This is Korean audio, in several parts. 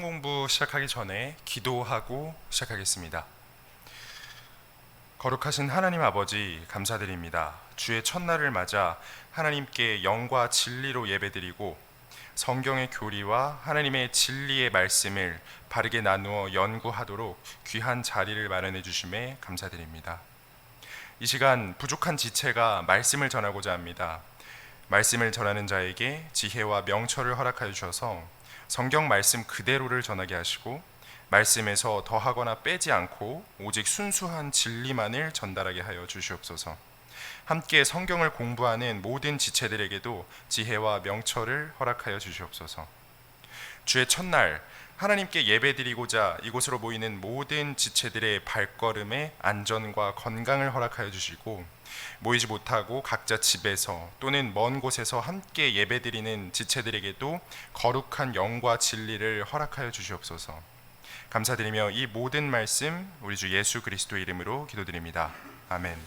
성경 공부 시작하기 전에 기도하고 시작하겠습니다. 거룩하신 하나님 아버지, 감사드립니다. 주의 첫날을 맞아 하나님께 영과 진리로 예배드리고 성경의 교리와 하나님의 진리의 말씀을 바르게 나누어 연구하도록 귀한 자리를 마련해 주심에 감사드립니다. 이 시간 부족한 지체가 말씀을 전하고자 합니다. 말씀을 전하는 자에게 지혜와 명철을 허락하여 주셔서 성경 말씀 그대로를 전하게 하시고 말씀에서 더하거나 빼지 않고 오직 순수한 진리만을 전달하게 하여 주시옵소서. 함께 성경을 공부하는 모든 지체들에게도 지혜와 명철을 허락하여 주시옵소서. 주의 첫날 하나님께 예배드리고자 이곳으로 모이는 모든 지체들의 발걸음에 안전과 건강을 허락하여 주시고 모이지 못하고 각자 집에서 또는 먼 곳에서 함께 예배드리는 지체들에게도 거룩한 영과 진리를 허락하여 주시옵소서. 감사드리며 이 모든 말씀 우리 주 예수 그리스도 이름으로 기도드립니다. 아멘.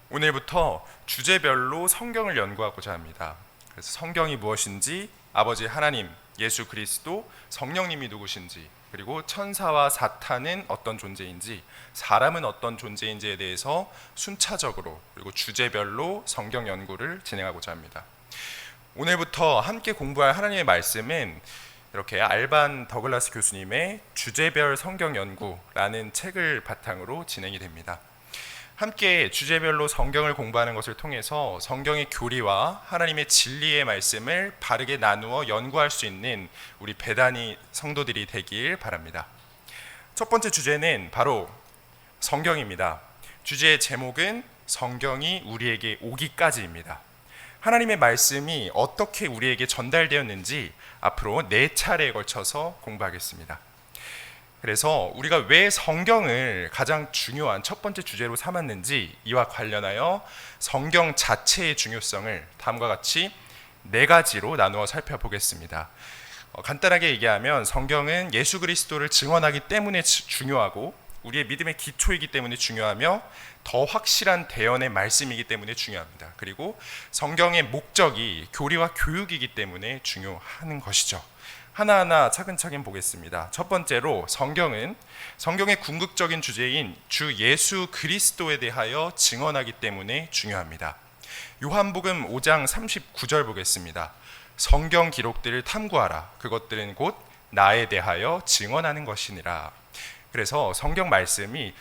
오늘부터 주제별로 성경을 연구하고자 합니다. 그래서 성경이 무엇인지, 아버지 하나님, 예수 그리스도, 성령님이 누구신지, 그리고 천사와 사탄은 어떤 존재인지, 사람은 어떤 존재인지에 대해서 순차적으로 그리고 주제별로 성경 연구를 진행하고자 합니다. 오늘부터 함께 공부할 하나님의 말씀은 이렇게 알반 더글라스 교수님의 주제별 성경 연구라는 책을 바탕으로 진행이 됩니다. 함께 주제별로 성경을 공부하는 것을 통해서 성경의 교리와 하나님의 진리의 말씀을 바르게 나누어 연구할 수 있는 우리 베다니 성도들이 되길 바랍니다. 첫 번째 주제는 바로 성경입니다. 주제의 제목은 성경이 우리에게 오기까지입니다. 하나님의 말씀이 어떻게 우리에게 전달되었는지 앞으로 4차례에 걸쳐서 공부하겠습니다. 그래서 우리가 왜 성경을 가장 중요한 첫 번째 주제로 삼았는지 이와 관련하여 성경 자체의 중요성을 다음과 같이 4가지로 나누어 살펴보겠습니다. 간단하게 얘기하면 성경은 예수 그리스도를 증언하기 때문에 중요하고 우리의 믿음의 기초이기 때문에 중요하며 더 확실한 대언의 말씀이기 때문에 중요합니다. 그리고 성경의 목적이 교리와 교육이기 때문에 중요한 것이죠. 하나하나 차근차근 보겠습니다. 첫 번째로 성경은 성경의 궁극적인 주제인 주 예수 그리스도에 대하여 증언하기 때문에 중요합니다. 요한복음 5장 39절 보겠습니다. 성경 기록들을 탐구하라. 그것들은 곧 나에 대하여 증언하는 것이니라. 그래서 성경 말씀이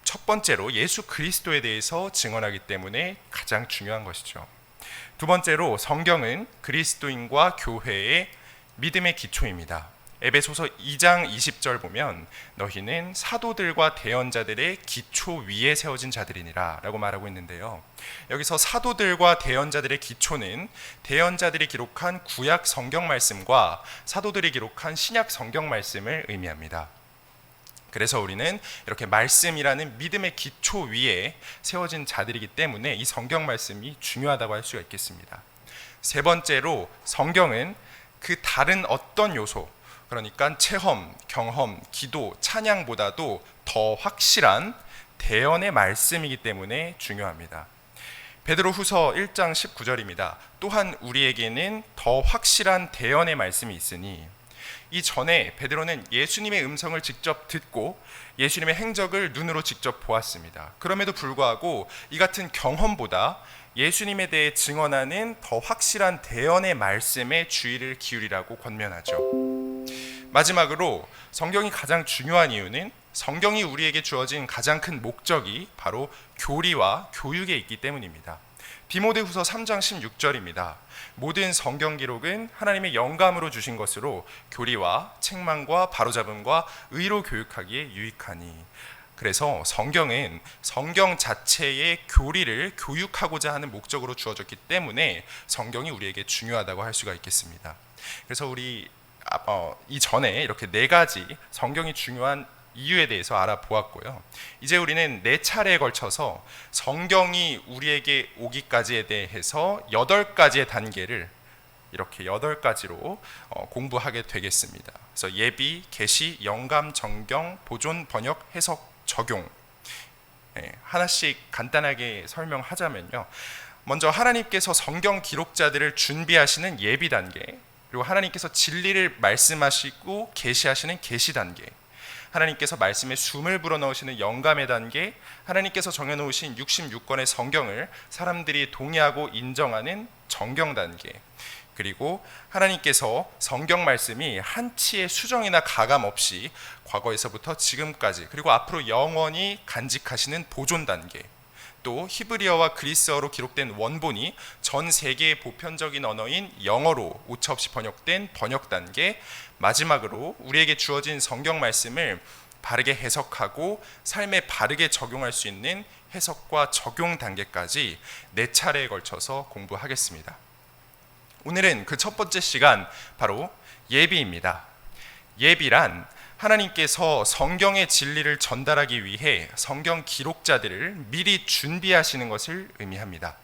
첫 번째로 예수 그리스도에 대해서 증언하기 때문에 가장 중요한 것이죠. 두 번째로 성경은 그리스도인과 교회의 믿음의 기초입니다. 에베소서 2장 20절 보면 너희는 사도들과 대언자들의 기초 위에 세워진 자들이니라 라고 말하고 있는데요. 여기서 사도들과 대언자들의 기초는 대언자들이 기록한 구약 성경 말씀과 사도들이 기록한 신약 성경 말씀을 의미합니다. 그래서 우리는 이렇게 말씀이라는 믿음의 기초 위에 세워진 자들이기 때문에 이 성경 말씀이 중요하다고 할 수가 있겠습니다. 세 번째로 성경은 그 다른 어떤 요소, 그러니까 체험, 경험, 기도, 찬양보다도 더 확실한 대언의 말씀이기 때문에 중요합니다. 베드로후서 1장 19절입니다. 또한 우리에게는 더 확실한 대언의 말씀이 있으니 이전에 베드로는 예수님의 음성을 직접 듣고 예수님의 행적을 눈으로 직접 보았습니다. 그럼에도 불구하고 이 같은 경험보다 예수님에 대해 증언하는 더 확실한 대언의 말씀에 주의를 기울이라고 권면하죠. 마지막으로 성경이 가장 중요한 이유는 성경이 우리에게 주어진 가장 큰 목적이 바로 교리와 교육에 있기 때문입니다. 디모데후서 3장 16절입니다. 모든 성경 기록은 하나님의 영감으로 주신 것으로 교리와 책망과 바로잡음과 의로 교육하기에 유익하니. 그래서 성경은 성경 자체의 교리를 교육하고자 하는 목적으로 주어졌기 때문에 성경이 우리에게 중요하다고 할 수가 있겠습니다. 그래서 우리 이전에 이렇게 4가지 성경이 중요한 이유에 대해서 알아보았고요. 이제 우리는 4차례에 걸쳐서 성경이 우리에게 오기까지에 대해서 8가지의 단계를 이렇게 8가지로 공부하게 되겠습니다. 그래서 예비, 계시, 영감, 정경, 보존, 번역, 해석, 적용, 하나씩 간단하게 설명하자면요. 먼저 하나님께서 성경 기록자들을 준비하시는 예비 단계, 그리고 하나님께서 진리를 말씀하시고 계시하시는 계시 단계, 하나님께서 말씀에 숨을 불어넣으시는 영감의 단계, 하나님께서 정해놓으신 66권의 성경을 사람들이 동의하고 인정하는 정경 단계, 그리고 하나님께서 성경 말씀이 한치의 수정이나 가감 없이 과거에서부터 지금까지 그리고 앞으로 영원히 간직하시는 보존 단계, 또 히브리어와 그리스어로 기록된 원본이 전 세계의 보편적인 언어인 영어로 오차없이 번역된 번역 단계, 마지막으로 우리에게 주어진 성경 말씀을 바르게 해석하고 삶에 바르게 적용할 수 있는 해석과 적용 단계까지 4차례에 걸쳐서 공부하겠습니다. 오늘은 그 첫 번째 시간, 바로 예비입니다. 예비란 하나님께서 성경의 진리를 전달하기 위해 성경 기록자들을 미리 준비하시는 것을 의미합니다.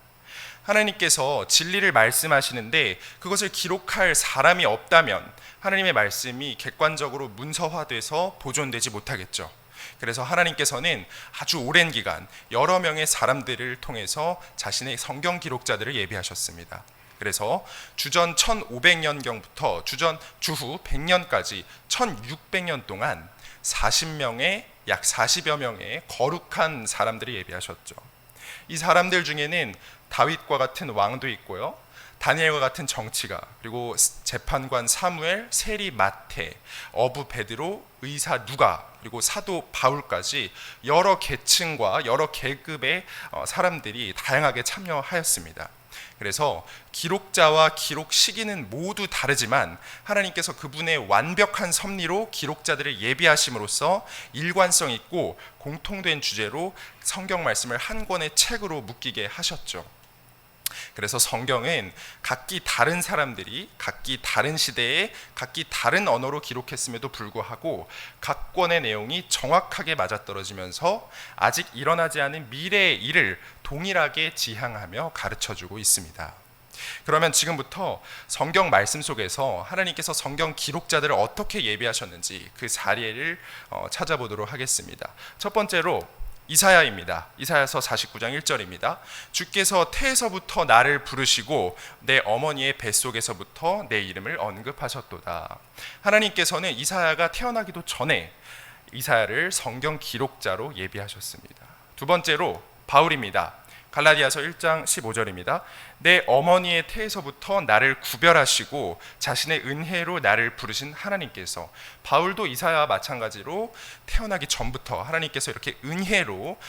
하나님께서 진리를 말씀하시는데 그것을 기록할 사람이 없다면 하나님의 말씀이 객관적으로 문서화돼서 보존되지 못하겠죠. 그래서 하나님께서는 아주 오랜 기간 여러 명의 사람들을 통해서 자신의 성경 기록자들을 예비하셨습니다. 그래서 주전 1500년경부터 주후 100년까지 1600년 동안 40명의 약 40여 명의 거룩한 사람들이 예비하셨죠. 이 사람들 중에는 다윗과 같은 왕도 있고요, 다니엘과 같은 정치가, 그리고 재판관 사무엘, 세리 마태, 어부 베드로, 의사 누가, 그리고 사도 바울까지 여러 계층과 여러 계급의 사람들이 다양하게 참여하였습니다. 그래서 기록자와 기록 시기는 모두 다르지만 하나님께서 그분의 완벽한 섭리로 기록자들을 예비하심으로써 일관성 있고 공통된 주제로 성경 말씀을 한 권의 책으로 묶이게 하셨죠. 그래서 성경은 각기 다른 사람들이 각기 다른 시대에 각기 다른 언어로 기록했음에도 불구하고 각 권의 내용이 정확하게 맞아떨어지면서 아직 일어나지 않은 미래의 일을 동일하게 지향하며 가르쳐주고 있습니다. 그러면 지금부터 성경 말씀 속에서 하나님께서 성경 기록자들을 어떻게 예비하셨는지 그 사례를 찾아보도록 하겠습니다. 첫 번째로 이사야입니다. 이사야서 49장 1절입니다. 주께서 태에서부터 나를 부르시고 내 어머니의 뱃속에서부터 내 이름을 언급하셨도다. 하나님께서는 이사야가 태어나기도 전에 이사야를 성경 기록자로 예비하셨습니다. 두 번째로 바울입니다. 갈라디아서 1장 15절입니다. 내 어머니의 태에서부터 나를 구별하시고 자신의 은혜로 나를 부르신 하나님께서, 바울도 이사야와 마찬가지로 태어나기 전부터 하나님께서 이렇게 은혜로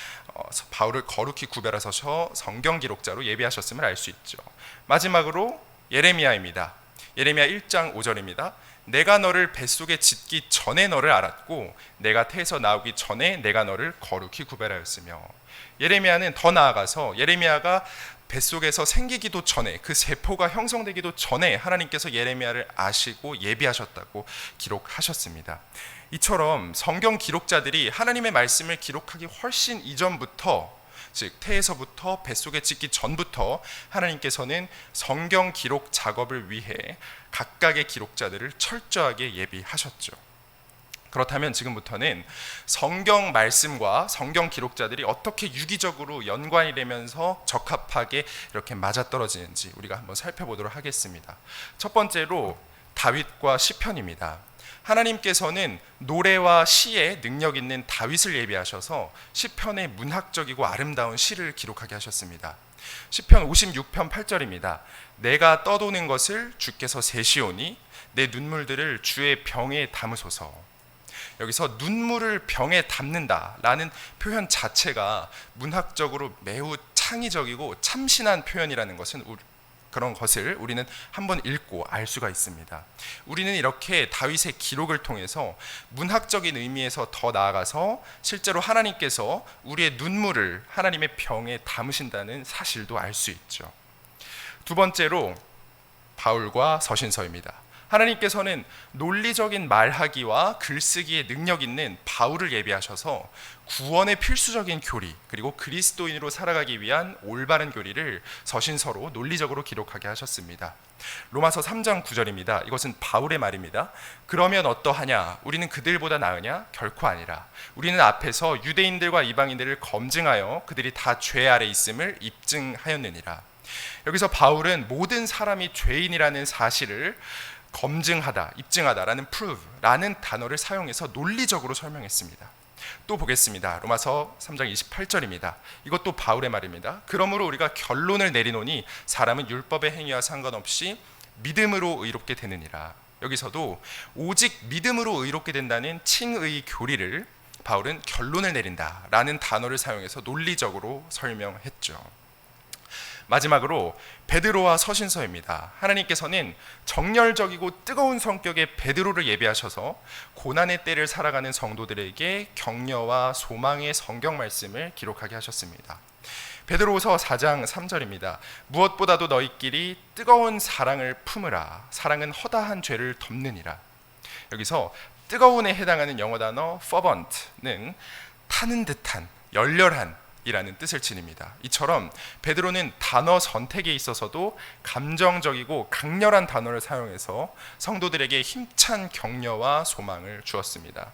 바울을 거룩히 구별하셔서 성경 기록자로 예비하셨음을 알 수 있죠. 마지막으로 예레미야입니다. 예레미야 1장 5절입니다. 내가 너를 뱃속에 짓기 전에 너를 알았고 내가 태에서 나오기 전에 내가 너를 거룩히 구별하였으며, 예레미야는 더 나아가서 예레미야가 뱃속에서 생기기도 전에, 그 세포가 형성되기도 전에 하나님께서 예레미야를 아시고 예비하셨다고 기록하셨습니다. 이처럼 성경 기록자들이 하나님의 말씀을 기록하기 훨씬 이전부터, 즉 태에서부터 뱃속에 짓기 전부터 하나님께서는 성경 기록 작업을 위해 각각의 기록자들을 철저하게 예비하셨죠. 그렇다면 지금부터는 성경 말씀과 성경 기록자들이 어떻게 유기적으로 연관이 되면서 적합하게 이렇게 맞아떨어지는지 우리가 한번 살펴보도록 하겠습니다. 첫 번째로 다윗과 시편입니다. 하나님께서는 노래와 시에 능력 있는 다윗을 예비하셔서 시편의 문학적이고 아름다운 시를 기록하게 하셨습니다. 시편 56편 8절입니다. 내가 떠도는 것을 주께서 세시오니 내 눈물들을 주의 병에 담으소서. 여기서 눈물을 병에 담는다라는 표현 자체가 문학적으로 매우 창의적이고 참신한 표현이라는 것은 그런 것을 우리는 한번 읽고 알 수가 있습니다. 우리는 이렇게 다윗의 기록을 통해서 문학적인 의미에서 더 나아가서 실제로 하나님께서 우리의 눈물을 하나님의 병에 담으신다는 사실도 알 수 있죠. 두 번째로 바울과 서신서입니다. 하나님께서는 논리적인 말하기와 글쓰기에 능력 있는 바울을 예비하셔서 구원의 필수적인 교리, 그리고 그리스도인으로 살아가기 위한 올바른 교리를 서신서로 논리적으로 기록하게 하셨습니다. 로마서 3장 9절입니다. 이것은 바울의 말입니다. 그러면 어떠하냐? 우리는 그들보다 나으냐? 결코 아니라. 우리는 앞에서 유대인들과 이방인들을 검증하여 그들이 다 죄 아래 있음을 입증하였느니라. 여기서 바울은 모든 사람이 죄인이라는 사실을 검증하다, 입증하다라는 prove라는 단어를 사용해서 논리적으로 설명했습니다. 또 보겠습니다. 로마서 3장 28절입니다. 이것도 바울의 말입니다. 그러므로 우리가 결론을 내리노니 사람은 율법의 행위와 상관없이 믿음으로 의롭게 되느니라. 여기서도 오직 믿음으로 의롭게 된다는 칭의 교리를 바울은 결론을 내린다라는 단어를 사용해서 논리적으로 설명했죠. 마지막으로 베드로와 서신서입니다. 하나님께서는 정열적이고 뜨거운 성격의 베드로를 예비하셔서 고난의 때를 살아가는 성도들에게 격려와 소망의 성경 말씀을 기록하게 하셨습니다. 베드로후서 4장 3절입니다. 무엇보다도 너희끼리 뜨거운 사랑을 품으라. 사랑은 허다한 죄를 덮느니라. 여기서 뜨거운에 해당하는 영어 단어 fervent는 타는 듯한, 열렬한 이라는 뜻을 지닙니다. 이처럼 베드로는 단어 선택에 있어서도 감정적이고 강렬한 단어를 사용해서 성도들에게 힘찬 격려와 소망을 주었습니다.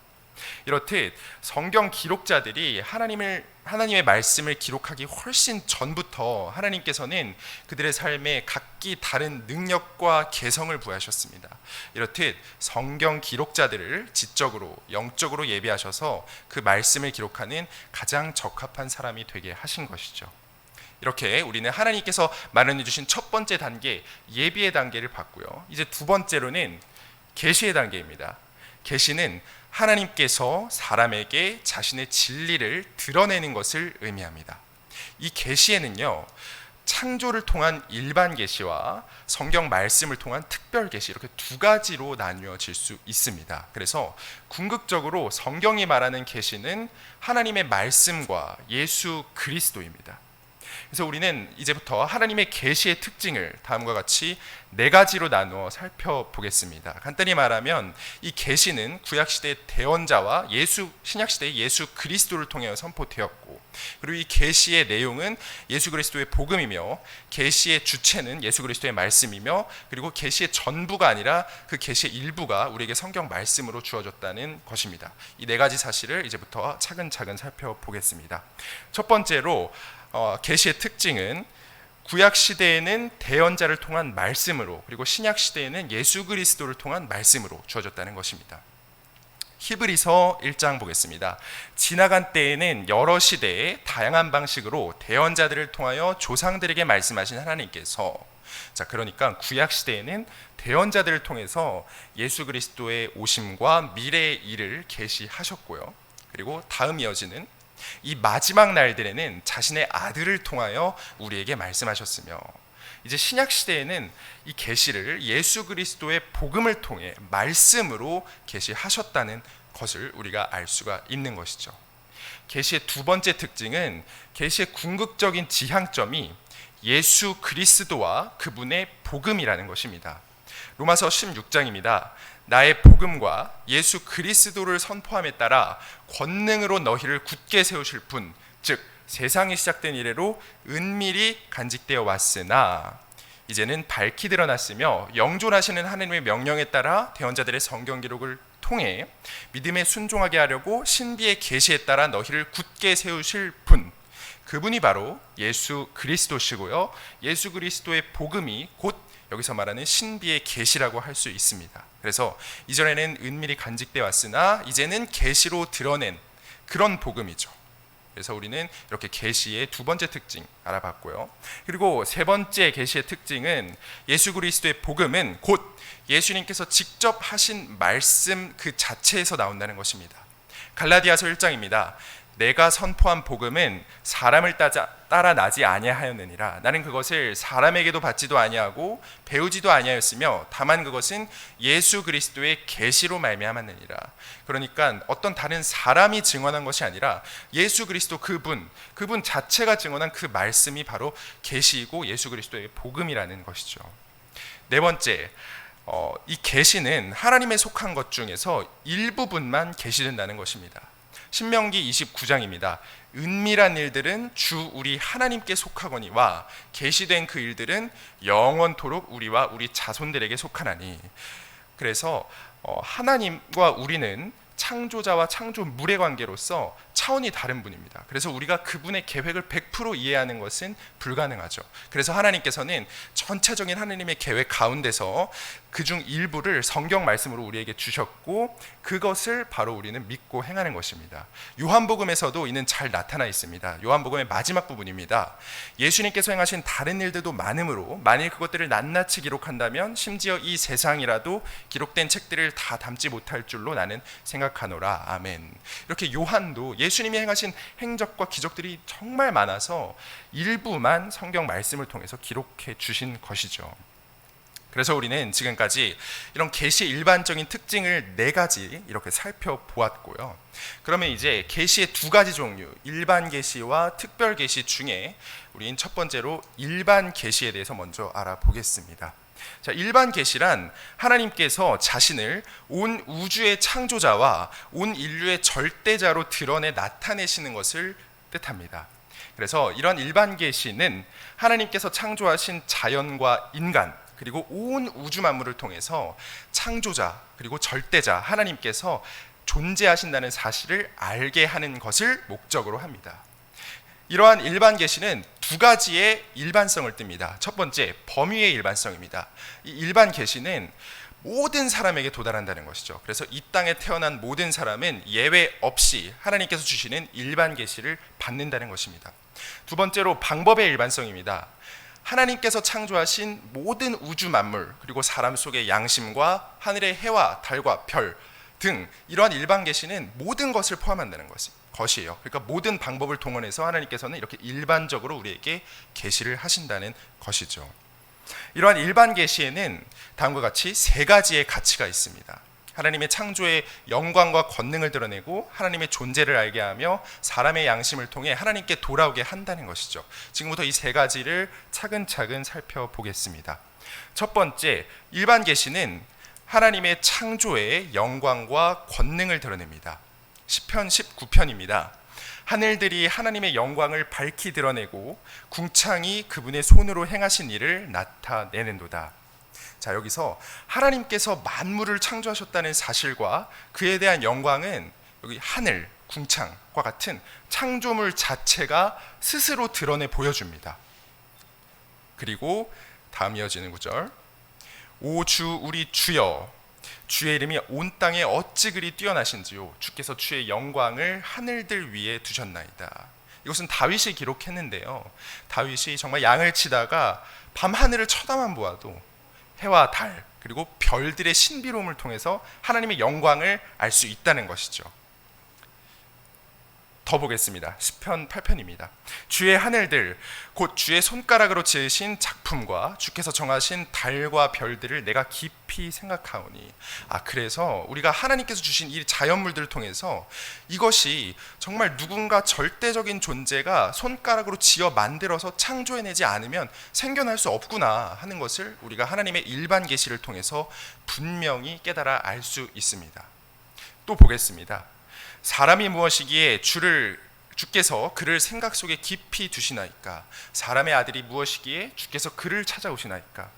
이렇듯 성경 기록자들이 하나님의 말씀을 기록하기 훨씬 전부터 하나님께서는 그들의 삶에 각기 다른 능력과 개성을 부여하셨습니다. 이렇듯 성경 기록자들을 지적으로 영적으로 예비하셔서 그 말씀을 기록하는 가장 적합한 사람이 되게 하신 것이죠. 이렇게 우리는 하나님께서 마련해 주신 첫 번째 단계 예비의 단계를 봤고요. 이제 두 번째로는 계시의 단계입니다. 계시는 하나님께서 사람에게 자신의 진리를 드러내는 것을 의미합니다. 이 계시에는요, 창조를 통한 일반 계시와 성경 말씀을 통한 특별 계시, 이렇게 두 가지로 나뉘어질 수 있습니다. 그래서 궁극적으로 성경이 말하는 계시는 하나님의 말씀과 예수 그리스도입니다. 그래서 우리는 이제부터 하나님의 계시의 특징을 다음과 같이 네 가지로 나누어 살펴보겠습니다. 간단히 말하면 이 계시는 구약 시대의 대언자와 신약 시대의 예수 그리스도를 통해 선포되었고, 그리고 이 계시의 내용은 예수 그리스도의 복음이며, 계시의 주체는 예수 그리스도의 말씀이며, 그리고 계시의 전부가 아니라 그 계시의 일부가 우리에게 성경 말씀으로 주어졌다는 것입니다. 이 네 가지 사실을 이제부터 차근차근 살펴보겠습니다. 첫 번째로 계시의 특징은 구약 시대에는 대언자를 통한 말씀으로, 그리고 신약 시대에는 예수 그리스도를 통한 말씀으로 주어졌다는 것입니다. 히브리서 1장 보겠습니다. 지나간 때에는 여러 시대에 다양한 방식으로 대언자들을 통하여 조상들에게 말씀하신 하나님께서, 그러니까 구약 시대에는 대언자들을 통해서 예수 그리스도의 오심과 미래의 일을 계시하셨고요. 그리고 다음 이어지는 이 마지막 날들에는 자신의 아들을 통하여 우리에게 말씀하셨으며, 이제 신약 시대에는 이 계시를 예수 그리스도의 복음을 통해 말씀으로 계시하셨다는 것을 우리가 알 수가 있는 것이죠. 계시의 두 번째 특징은 계시의 궁극적인 지향점이 예수 그리스도와 그분의 복음이라는 것입니다. 로마서 16장입니다. 나의 복음과 예수 그리스도를 선포함에 따라 권능으로 너희를 굳게 세우실 분, 즉 세상이 시작된 이래로 은밀히 간직되어 왔으나 이제는 밝히 드러났으며 영존하시는 하나님의 명령에 따라 대언자들의 성경 기록을 통해 믿음에 순종하게 하려고 신비의 계시에 따라 너희를 굳게 세우실 분, 그분이 바로 예수 그리스도시고요. 예수 그리스도의 복음이 곧 여기서 말하는 신비의 계시라고 할 수 있습니다. 그래서 이전에는 은밀히 간직되어 왔으나 이제는 계시로 드러낸 그런 복음이죠. 그래서 우리는 이렇게 계시의 두 번째 특징 알아봤고요. 그리고 세 번째 계시의 특징은 예수 그리스도의 복음은 곧 예수님께서 직접 하신 말씀 그 자체에서 나온다는 것입니다. 갈라디아서 1장입니다. 내가 선포한 복음은 사람을 따라 나지 아니하였느니라. 나는 그것을 사람에게도 받지도 아니하고 배우지도 아니하였으며 다만 그것은 예수 그리스도의 계시로 말미암았느니라. 그러니까 어떤 다른 사람이 증언한 것이 아니라 예수 그리스도 그분 자체가 증언한 그 말씀이 바로 계시이고 예수 그리스도의 복음이라는 것이죠. 네 번째, 이 계시는 하나님에 속한 것 중에서 일부분만 계시된다는 것입니다. 신명기 29장입니다. 은밀한 일들은 주 우리 하나님께 속하거니와 계시된 그 일들은 영원토록 우리와 우리 자손들에게 속하나니. 그래서 하나님과 우리는 창조자와 창조물의 관계로서 차원이 다른 분입니다. 그래서 우리가 그분의 계획을 100% 이해하는 것은 불가능하죠. 그래서 하나님께서는 전체적인 하나님의 계획 가운데서 그중 일부를 성경 말씀으로 우리에게 주셨고, 그것을 바로 우리는 믿고 행하는 것입니다. 요한복음에서도 이는 잘 나타나 있습니다. 요한복음의 마지막 부분입니다. 예수님께서 행하신 다른 일들도 많으므로 만일 그것들을 낱낱이 기록한다면 심지어 이 세상이라도 기록된 책들을 다 담지 못할 줄로 나는 생각하노라. 아멘. 이렇게 요한도 예수님이 행하신 행적과 기적들이 정말 많아서 일부만 성경 말씀을 통해서 기록해 주신 것이죠. 그래서 우리는 지금까지 이런 계시의 일반적인 특징을 4가지 이렇게 살펴보았고요. 그러면 이제 계시의 2가지 종류, 일반 계시와 특별 계시 중에 우리는 첫 번째로 일반 계시에 대해서 먼저 알아보겠습니다. 자, 일반 계시란 하나님께서 자신을 온 우주의 창조자와 온 인류의 절대자로 드러내 나타내시는 것을 뜻합니다. 그래서 이런 일반 계시는 하나님께서 창조하신 자연과 인간, 그리고 온 우주 만물을 통해서 창조자 그리고 절대자 하나님께서 존재하신다는 사실을 알게 하는 것을 목적으로 합니다. 이러한 일반 계시는 2가지의 일반성을 띱니다. 첫 번째, 범위의 일반성입니다. 이 일반 계시는 모든 사람에게 도달한다는 것이죠. 그래서 이 땅에 태어난 모든 사람은 예외 없이 하나님께서 주시는 일반 계시를 받는다는 것입니다. 두 번째로, 방법의 일반성입니다. 하나님께서 창조하신 모든 우주 만물, 그리고 사람 속의 양심과 하늘의 해와 달과 별 등 이러한 일반 계시는 모든 것을 포함한다는 것이에요. 그러니까 모든 방법을 동원해서 하나님께서는 이렇게 일반적으로 우리에게 계시를 하신다는 것이죠. 이러한 일반 계시에는 다음과 같이 3가지의 가치가 있습니다. 하나님의 창조의 영광과 권능을 드러내고 하나님의 존재를 알게 하며 사람의 양심을 통해 하나님께 돌아오게 한다는 것이죠. 지금부터 이 3가지를 차근차근 살펴보겠습니다. 첫 번째, 일반 계시는 하나님의 창조의 영광과 권능을 드러냅니다. 시편 19편입니다. 하늘들이 하나님의 영광을 밝히 드러내고 궁창이 그분의 손으로 행하신 일을 나타내는도다. 자, 여기서 하나님께서 만물을 창조하셨다는 사실과 그에 대한 영광은 여기 하늘, 궁창과 같은 창조물 자체가 스스로 드러내 보여줍니다. 그리고 다음 이어지는 구절, 오 주 우리 주여, 주의 이름이 온 땅에 어찌 그리 뛰어나신지요, 주께서 주의 영광을 하늘들 위에 두셨나이다. 이것은 다윗이 기록했는데요, 다윗이 정말 양을 치다가 밤하늘을 쳐다만 보아도 해와 달 그리고 별들의 신비로움을 통해서 하나님의 영광을 알 수 있다는 것이죠. 더 보겠습니다. 시편 8편입니다. 주의 하늘들 곧 주의 손가락으로 지으신 작품과 주께서 정하신 달과 별들을 내가 깊이 생각하오니. 그래서 우리가 하나님께서 주신 이 자연물들을 통해서 이것이 정말 누군가 절대적인 존재가 손가락으로 지어 만들어서 창조해내지 않으면 생겨날 수 없구나 하는 것을 우리가 하나님의 일반 계시를 통해서 분명히 깨달아 알 수 있습니다. 또 보겠습니다. 사람이 무엇이기에 주께서 그를 생각 속에 깊이 두시나이까? 사람의 아들이 무엇이기에 주께서 그를 찾아오시나이까?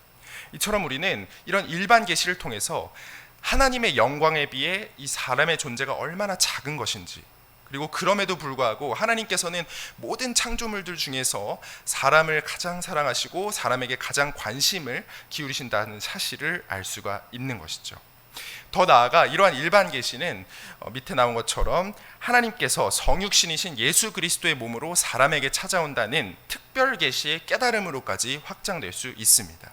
이처럼 우리는 이런 일반 계시를 통해서 하나님의 영광에 비해 이 사람의 존재가 얼마나 작은 것인지, 그리고 그럼에도 불구하고 하나님께서는 모든 창조물들 중에서 사람을 가장 사랑하시고 사람에게 가장 관심을 기울이신다는 사실을 알 수가 있는 것이죠. 더 나아가 이러한 일반 계시는 밑에 나온 것처럼 하나님께서 성육신이신 예수 그리스도의 몸으로 사람에게 찾아온다는 특별 계시의 깨달음으로까지 확장될 수 있습니다.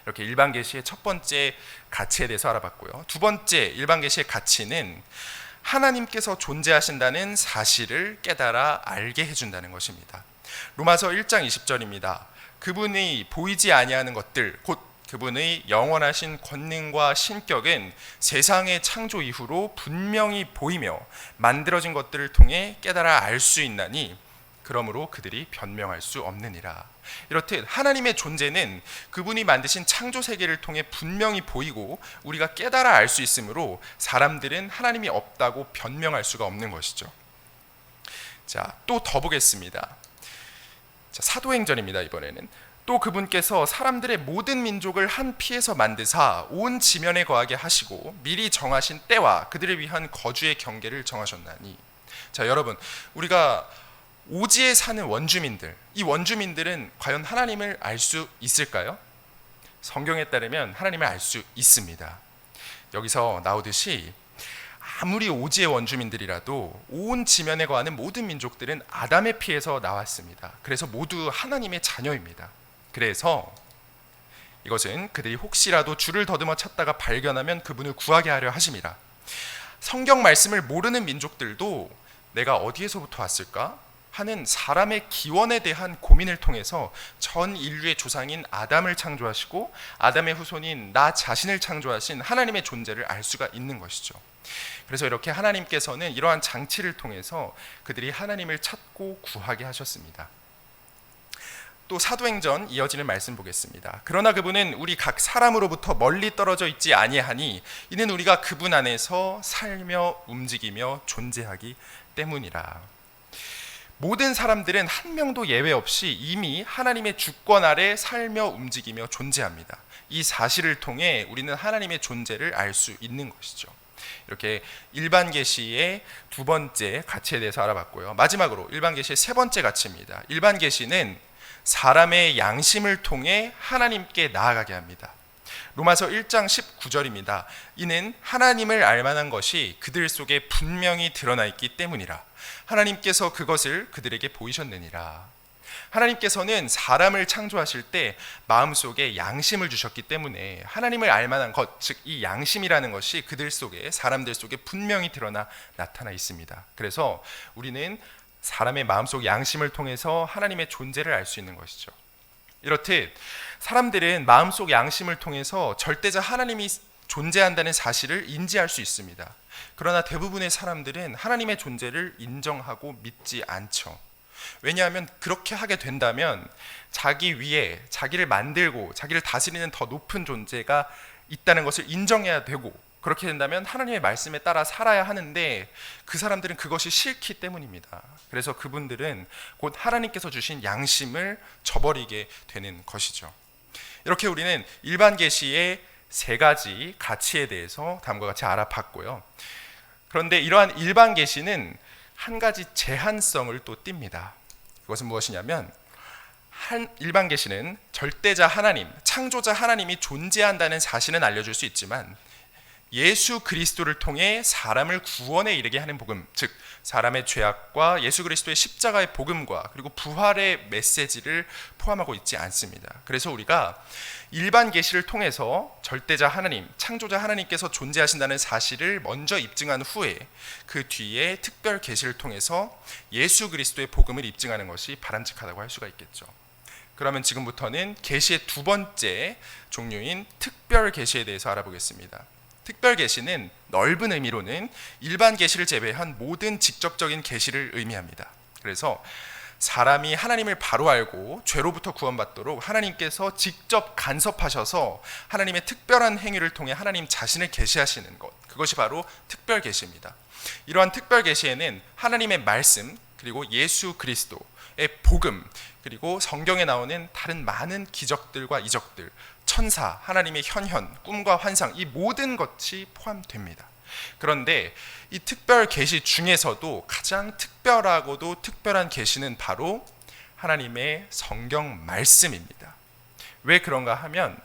이렇게 일반 계시의 첫 번째 가치에 대해서 알아봤고요. 두 번째 일반 계시의 가치는 하나님께서 존재하신다는 사실을 깨달아 알게 해준다는 것입니다. 로마서 1장 20절입니다. 그분이 보이지 아니하는 것들 곧 그분의 영원하신 권능과 신격은 세상의 창조 이후로 분명히 보이며 만들어진 것들을 통해 깨달아 알 수 있나니 그러므로 그들이 변명할 수 없느니라. 이렇듯 하나님의 존재는 그분이 만드신 창조 세계를 통해 분명히 보이고 우리가 깨달아 알 수 있으므로 사람들은 하나님이 없다고 변명할 수가 없는 것이죠. 자, 또 더 보겠습니다. 자, 사도행전입니다. 이번에는 또 그분께서 사람들의 모든 민족을 한 피에서 만드사 온 지면에 거하게 하시고 미리 정하신 때와 그들을 위한 거주의 경계를 정하셨나니. 자, 여러분, 우리가 오지에 사는 원주민들, 이 원주민들은 과연 하나님을 알 수 있을까요? 성경에 따르면 하나님을 알 수 있습니다. 여기서 나오듯이 아무리 오지의 원주민들이라도 온 지면에 거하는 모든 민족들은 아담의 피에서 나왔습니다. 그래서 모두 하나님의 자녀입니다. 그래서 이것은 그들이 혹시라도 주를 더듬어 찾다가 발견하면 그분을 구하게 하려 하심이라. 성경 말씀을 모르는 민족들도 내가 어디에서부터 왔을까 하는 사람의 기원에 대한 고민을 통해서 전 인류의 조상인 아담을 창조하시고 아담의 후손인 나 자신을 창조하신 하나님의 존재를 알 수가 있는 것이죠. 그래서 이렇게 하나님께서는 이러한 장치를 통해서 그들이 하나님을 찾고 구하게 하셨습니다. 또 사도행전 이어지는 말씀 보겠습니다. 그러나 그분은 우리 각 사람으로부터 멀리 떨어져 있지 아니하니 이는 우리가 그분 안에서 살며 움직이며 존재하기 때문이라. 모든 사람들은 한 명도 예외 없이 이미 하나님의 주권 아래 살며 움직이며 존재합니다. 이 사실을 통해 우리는 하나님의 존재를 알 수 있는 것이죠. 이렇게 일반 계시의 두 번째 가치에 대해서 알아봤고요. 마지막으로 일반 계시의 세 번째 가치입니다. 일반 계시는 사람의 양심을 통해 하나님께 나아가게 합니다. 로마서 1장 19절입니다. 이는 하나님을 알만한 것이 그들 속에 분명히 드러나 있기 때문이라. 하나님께서 그것을 그들에게 보이셨느니라. 하나님께서는 사람을 창조하실 때 마음속에 양심을 주셨기 때문에 하나님을 알만한 것, 즉 이 양심이라는 것이 그들 속에, 사람들 속에 분명히 드러나 나타나 있습니다. 그래서 우리는 사람의 마음속 양심을 통해서 하나님의 존재를 알 수 있는 것이죠. 이렇듯 사람들은 마음속 양심을 통해서 절대자 하나님이 존재한다는 사실을 인지할 수 있습니다. 그러나 대부분의 사람들은 하나님의 존재를 인정하고 믿지 않죠. 왜냐하면 그렇게 하게 된다면 자기 위에 자기를 만들고 자기를 다스리는 더 높은 존재가 있다는 것을 인정해야 되고, 그렇게 된다면 하나님의 말씀에 따라 살아야 하는데 그 사람들은 그것이 싫기 때문입니다. 그래서 그분들은 곧 하나님께서 주신 양심을 저버리게 되는 것이죠. 이렇게 우리는 일반 계시의 세 가지 가치에 대해서 다음과 같이 알아봤고요. 그런데 이러한 일반 계시는 한 가지 제한성을 또 띱니다. 그것은 무엇이냐면, 일반 계시는 절대자 하나님, 창조자 하나님이 존재한다는 사실은 알려줄 수 있지만 예수 그리스도를 통해 사람을 구원에 이르게 하는 복음, 즉 사람의 죄악과 예수 그리스도의 십자가의 복음과 그리고 부활의 메시지를 포함하고 있지 않습니다. 그래서 우리가 일반 계시를 통해서 절대자 하나님, 창조자 하나님께서 존재하신다는 사실을 먼저 입증한 후에 그 뒤에 특별 계시를 통해서 예수 그리스도의 복음을 입증하는 것이 바람직하다고 할 수가 있겠죠. 그러면 지금부터는 계시의 두 번째 종류인 특별 계시에 대해서 알아보겠습니다. 특별 계시는 넓은 의미로는 일반 계시를 제외한 모든 직접적인 계시를 의미합니다. 그래서 사람이 하나님을 바로 알고 죄로부터 구원받도록 하나님께서 직접 간섭하셔서 하나님의 특별한 행위를 통해 하나님 자신을 계시하시는 것, 그것이 바로 특별 계시입니다. 이러한 특별 계시에는 하나님의 말씀, 그리고 예수 그리스도의 복음, 그리고 성경에 나오는 다른 많은 기적들과 이적들, 천사, 하나님의 현현, 꿈과 환상, 이 모든 것이 포함됩니다. 그런데 이 특별 계시 중에서도 가장 특별하고도 특별한 계시는 바로 하나님의 성경 말씀입니다. 왜 그런가 하면,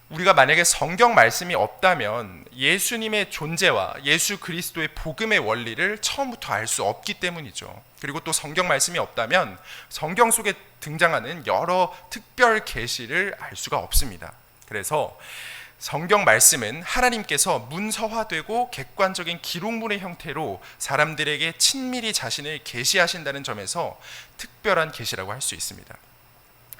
우리가 만약에 성경 말씀이 없다면 예수님의 존재와 예수 그리스도의 복음의 원리를 처음부터 알 수 없기 때문이죠. 그리고 또 성경 말씀이 없다면 성경 속에 등장하는 여러 특별 계시를 알 수가 없습니다. 그래서 성경 말씀은 하나님께서 문서화되고 객관적인 기록물의 형태로 사람들에게 친밀히 자신을 계시하신다는 점에서 특별한 계시라고 할 수 있습니다.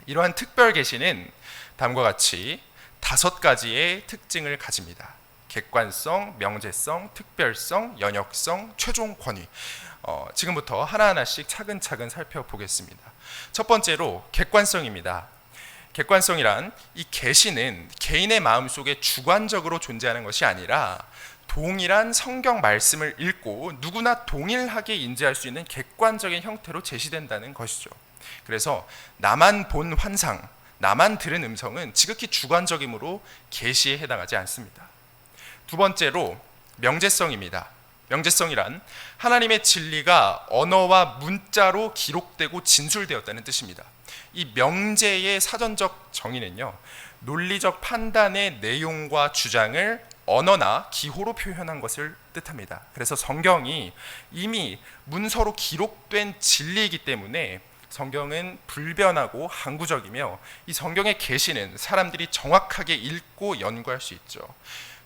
이러한 특별 계시는 다음과 같이 5가지의 특징을 가집니다. 객관성, 명제성, 특별성, 연역성, 최종 권위. 지금부터 하나하나씩 차근차근 살펴보겠습니다. 첫 번째로 객관성입니다. 객관성이란, 이 계시는 개인의 마음속에 주관적으로 존재하는 것이 아니라 동일한 성경 말씀을 읽고 누구나 동일하게 인지할 수 있는 객관적인 형태로 제시된다는 것이죠. 그래서 나만 본 환상, 나만 들은 음성은 지극히 주관적이므로 계시에 해당하지 않습니다. 두 번째로 명제성입니다. 명제성이란 하나님의 진리가 언어와 문자로 기록되고 진술되었다는 뜻입니다. 이 명제의 사전적 정의는요, 논리적 판단의 내용과 주장을 언어나 기호로 표현한 것을 뜻합니다. 그래서 성경이 이미 문서로 기록된 진리이기 때문에 성경은 불변하고 항구적이며 이 성경의 계시는 사람들이 정확하게 읽고 연구할 수 있죠.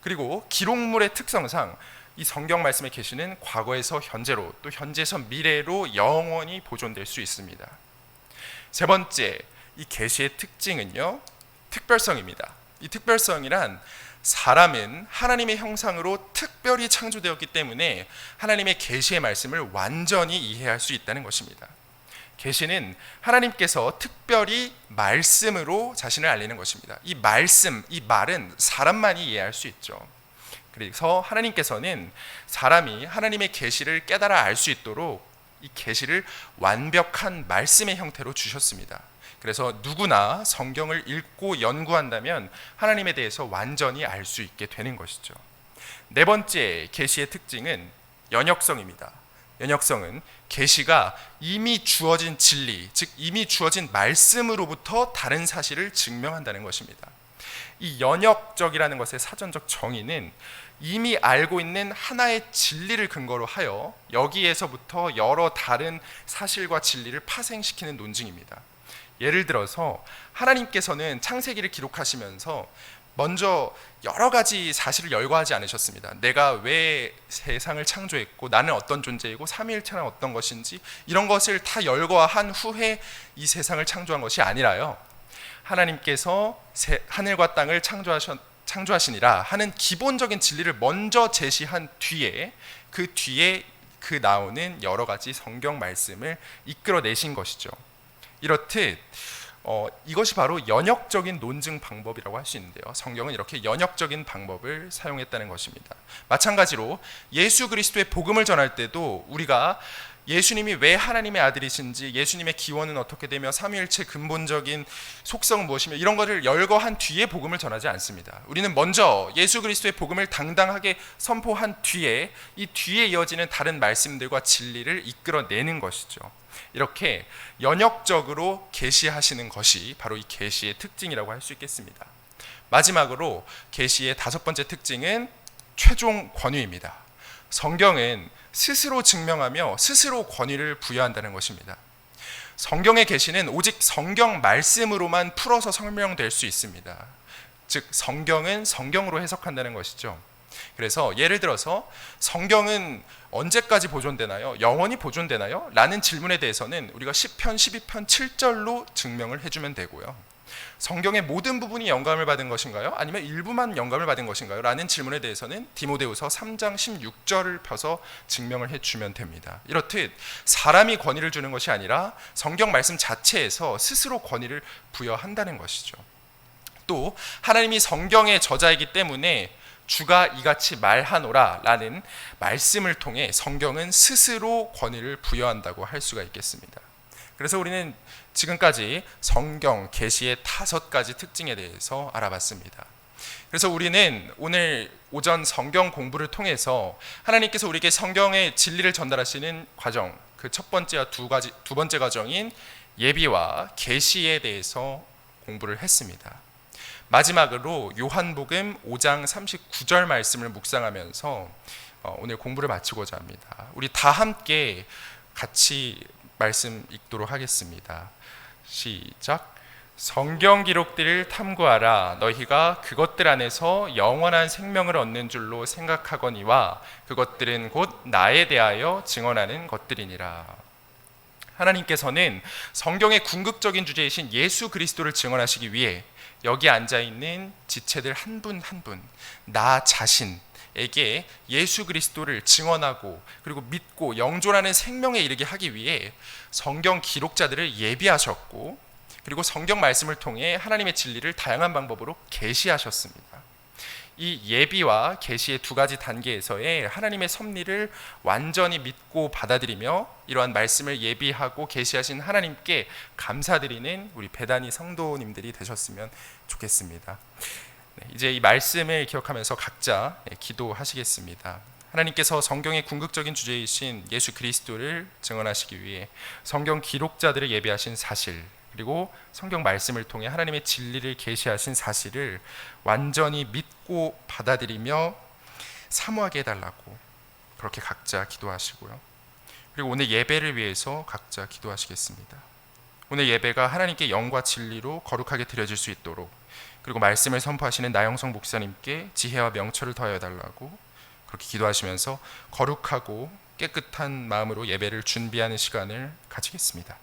그리고 기록물의 특성상 이 성경 말씀의 계시는 과거에서 현재로 또 현재에서 미래로 영원히 보존될 수 있습니다. 세 번째, 이 계시의 특징은요, 특별성입니다. 이 특별성이란 사람은 하나님의 형상으로 특별히 창조되었기 때문에 하나님의 계시의 말씀을 완전히 이해할 수 있다는 것입니다. 계시는 하나님께서 특별히 말씀으로 자신을 알리는 것입니다. 이 말씀, 이 말은 사람만이 이해할 수 있죠. 그래서 하나님께서는 사람이 하나님의 계시를 깨달아 알 수 있도록 이 계시를 완벽한 말씀의 형태로 주셨습니다. 그래서 누구나 성경을 읽고 연구한다면 하나님에 대해서 완전히 알 수 있게 되는 것이죠. 네 번째 계시의 특징은 연역성입니다. 연역성은 계시가 이미 주어진 진리, 즉 이미 주어진 말씀으로부터 다른 사실을 증명한다는 것입니다. 이 연역적이라는 것의 사전적 정의는 이미 알고 있는 하나의 진리를 근거로 하여 여기에서부터 여러 다른 사실과 진리를 파생시키는 논증입니다. 예를 들어서 하나님께서는 창세기를 기록하시면서 먼저 여러 가지 사실을 열거하지 않으셨습니다. 내가 왜 세상을 창조했고 나는 어떤 존재이고 삼위일체는 어떤 것인지 이런 것을 다 열거한 후에 이 세상을 창조한 것이 아니라요, 하나님께서 하늘과 땅을 창조하시니라 하는 기본적인 진리를 먼저 제시한 뒤에 그 나오는 여러 가지 성경 말씀을 이끌어내신 것이죠. 이렇듯 이것이 바로 연역적인 논증 방법이라고 할 수 있는데요, 성경은 이렇게 연역적인 방법을 사용했다는 것입니다. 마찬가지로 예수 그리스도의 복음을 전할 때도 우리가 예수님이 왜 하나님의 아들이신지, 예수님의 기원은 어떻게 되며 삼위일체 근본적인 속성은 무엇이며 이런 것을 열거한 뒤에 복음을 전하지 않습니다. 우리는 먼저 예수 그리스도의 복음을 당당하게 선포한 뒤에 이 뒤에 이어지는 다른 말씀들과 진리를 이끌어내는 것이죠. 이렇게 연역적으로 계시하시는 것이 바로 이 계시의 특징이라고 할 수 있겠습니다. 마지막으로 계시의 다섯 번째 특징은 최종 권위입니다. 성경은 스스로 증명하며 스스로 권위를 부여한다는 것입니다. 성경의 계시는 오직 성경 말씀으로만 풀어서 설명될 수 있습니다. 즉 성경은 성경으로 해석한다는 것이죠. 그래서 예를 들어서 성경은 언제까지 보존되나요? 영원히 보존되나요? 라는 질문에 대해서는 우리가 시편 12편 7절로 증명을 해주면 되고요, 성경의 모든 부분이 영감을 받은 것인가요? 아니면 일부만 영감을 받은 것인가요? 라는 질문에 대해서는 디모데후서 3장 16절을 펴서 증명을 해주면 됩니다. 이렇듯 사람이 권위를 주는 것이 아니라 성경 말씀 자체에서 스스로 권위를 부여한다는 것이죠. 또 하나님이 성경의 저자이기 때문에 주가 이같이 말하노라 라는 말씀을 통해 성경은 스스로 권위를 부여한다고 할 수가 있겠습니다. 그래서 우리는 지금까지 성경 계시의 5가지 특징에 대해서 알아봤습니다. 그래서 우리는 오늘 오전 성경 공부를 통해서 하나님께서 우리에게 성경의 진리를 전달하시는 과정, 그 첫 번째와 두 번째 과정인 예비와 계시에 대해서 공부를 했습니다. 마지막으로 요한복음 5장 39절 말씀을 묵상하면서 오늘 공부를 마치고자 합니다. 우리 다 함께 같이 말씀 읽도록 하겠습니다. 시작. 성경 기록들을 탐구하라. 너희가 그것들 안에서 영원한 생명을 얻는 줄로 생각하거니와 그것들은 곧 나에 대하여 증언하는 것들이니라. 하나님께서는 성경의 궁극적인 주제이신 예수 그리스도를 증언하시기 위해 여기 앉아있는 지체들 한 분 한 분, 나 자신에게 예수 그리스도를 증언하고 그리고 믿고 영존하는 생명에 이르게 하기 위해 성경 기록자들을 예비하셨고, 그리고 성경 말씀을 통해 하나님의 진리를 다양한 방법으로 계시하셨습니다. 이 예비와 계시의 두 가지 단계에서의 하나님의 섭리를 완전히 믿고 받아들이며 이러한 말씀을 예비하고 계시하신 하나님께 감사드리는 우리 배단위 성도님들이 되셨으면 좋겠습니다. 이제 이 말씀을 기억하면서 각자 기도하시겠습니다. 하나님께서 성경의 궁극적인 주제이신 예수 그리스도를 증언하시기 위해 성경 기록자들을 예비하신 사실, 그리고 성경 말씀을 통해 하나님의 진리를 계시하신 사실을 완전히 믿고 받아들이며 사모하게 해달라고 그렇게 각자 기도하시고요. 그리고 오늘 예배를 위해서 각자 기도하시겠습니다. 오늘 예배가 하나님께 영과 진리로 거룩하게 드려질 수 있도록, 그리고 말씀을 선포하시는 나영성 목사님께 지혜와 명철을 더하여 달라고 그렇게 기도하시면서 거룩하고 깨끗한 마음으로 예배를 준비하는 시간을 가지겠습니다.